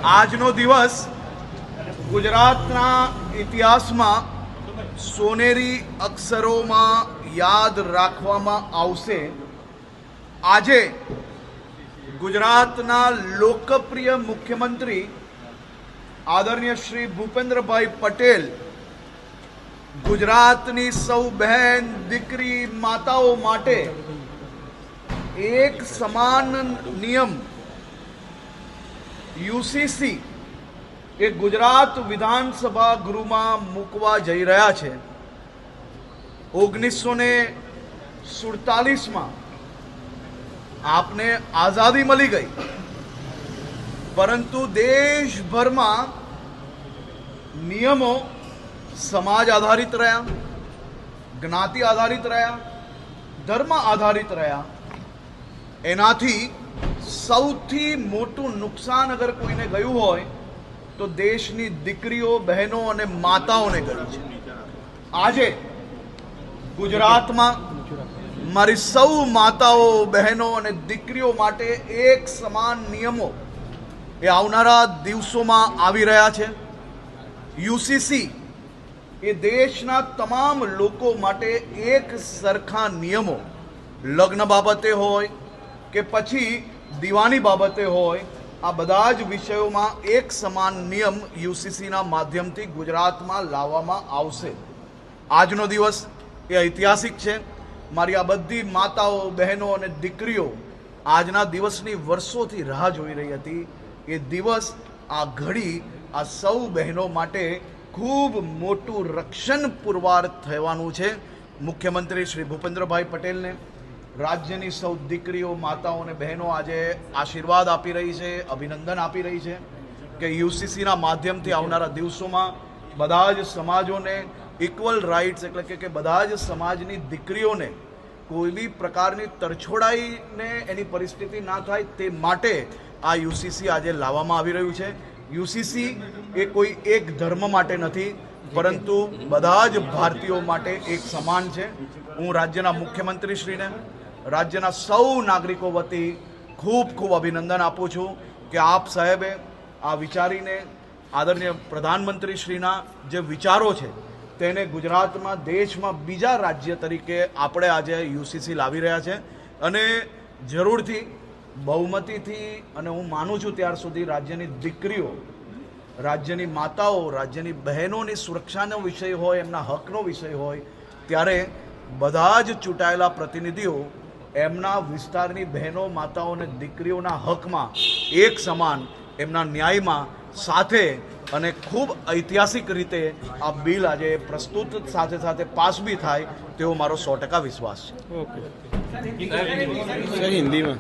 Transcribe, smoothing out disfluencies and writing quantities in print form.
આજનો દિવસ ગુજરાતના ઇતિહાસમાં સોનેરી અક્ષરોમાં યાદ રાખવામાં આવશે। આજે ગુજરાતના લોકપ્રિય મુખ્યમંત્રી આદરણીય શ્રી ભૂપેન્દ્રભાઈ પટેલ ગુજરાતની સૌ બહેન દીકરી માતાઓ માટે એક સમાન નિયમ યુસીસી એ ગુજરાત વિધાનસભા ગૃહમાં મૂકવા જઈ રહ્યા છે। 1947માં આપને આઝાદી મળી ગઈ, પરંતુ દેશભરમાં નિયમો સમાજ આધારિત રહ્યા, જ્ઞાતિ આધારિત રહ્યા, ધર્મ આધારિત રહ્યા। એનાથી સૌથી મોટું નુકસાન અગર કોઈને ગયું હોય તો દેશની દીકરીઓ, બહેનો અને માતાઓને ગયું છે। આજે ગુજરાતમાં મારી સૌ માતાઓ, બહેનો અને દીકરીઓ માટે એક સમાન નિયમો એ આવનારા દિવસોમાં આવી રહ્યા છે। યુસીસી એ દેશના તમામ લોકો માટે એક સરખા નિયમો, લગ્ન બાબતે હોય કે પછી દીવાની બાબતે હોય, આ બધા જ વિષયોમાં એક સમાન નિયમ યુસીસીના માધ્યમથી ગુજરાતમાં લાવવામાં આવશે। આજનો દિવસ એ ઐતિહાસિક છે। મારી આ બધી માતાઓ, બહેનો અને દીકરીઓ આજના દિવસની વર્ષોથી રાહ જોઈ રહી હતી। એ દિવસ, આ ઘડી આ સૌ બહેનો માટે ખૂબ મોટું રક્ષણ પુરવાર થવાનું છે। મુખ્યમંત્રી શ્રી ભૂપેન્દ્રભાઈ પટેલને રાજ્યની સૌ દીકરીઓ, માતાઓ અને બહેનો આજે આશીર્વાદ આપી રહી છે, અભિનંદન આપી રહી છે કે યુસીસીના માધ્યમથી આવનારા દિવસોમાં બધા જ સમાજોને ઇક્વલ રાઇટ્સ, એટલે કે બધા જ સમાજની દીકરીઓને કોઈ બી પ્રકારની તરછોડાઈને એની પરિસ્થિતિ ના થાય તે માટે આ યુસીસી આજે લાવવામાં આવી રહ્યું છે। યુસીસી એ કોઈ એક ધર્મ માટે નથી, પરંતુ બધા જ ભારતીયો માટે એક સમાન છે। હું રાજ્યના મુખ્યમંત્રીશ્રીને, રાજ્યના સૌ નાગરિકો વતી ખૂબ ખૂબ અભિનંદન આપું છું કે આપ સાહેબે આ વિચારીને આદરણીય પ્રધાનમંત્રીશ્રીના જે વિચારો છે તેને ગુજરાતમાં, દેશમાં બીજા રાજ્ય તરીકે આપણે આજે યુસીસી લાવી રહ્યા છે। અને જરૂરથી બહુમતીથી, અને હું માનું છું ત્યાર સુધી રાજ્યની દીકરીઓ, રાજ્યની માતાઓ, રાજ્યની બહેનોની સુરક્ષાનો વિષય હોય, એમના હકનો વિષય હોય, ત્યારે બધા જ ચૂંટાયેલા પ્રતિનિધિઓ એમના વિસ્તારની બહેનો, માતાઓ અને દીકરીઓના હકમાં એક સમાન, એમના ન્યાયમાં સાથે અને ખૂબ ઐતિહાસિક રીતે આ બિલ આજે પ્રસ્તુત, સાથે સાથે પાસ બી થાય તેવો મારો 100% વિશ્વાસ છે। ઓકે, હિન્દીમાં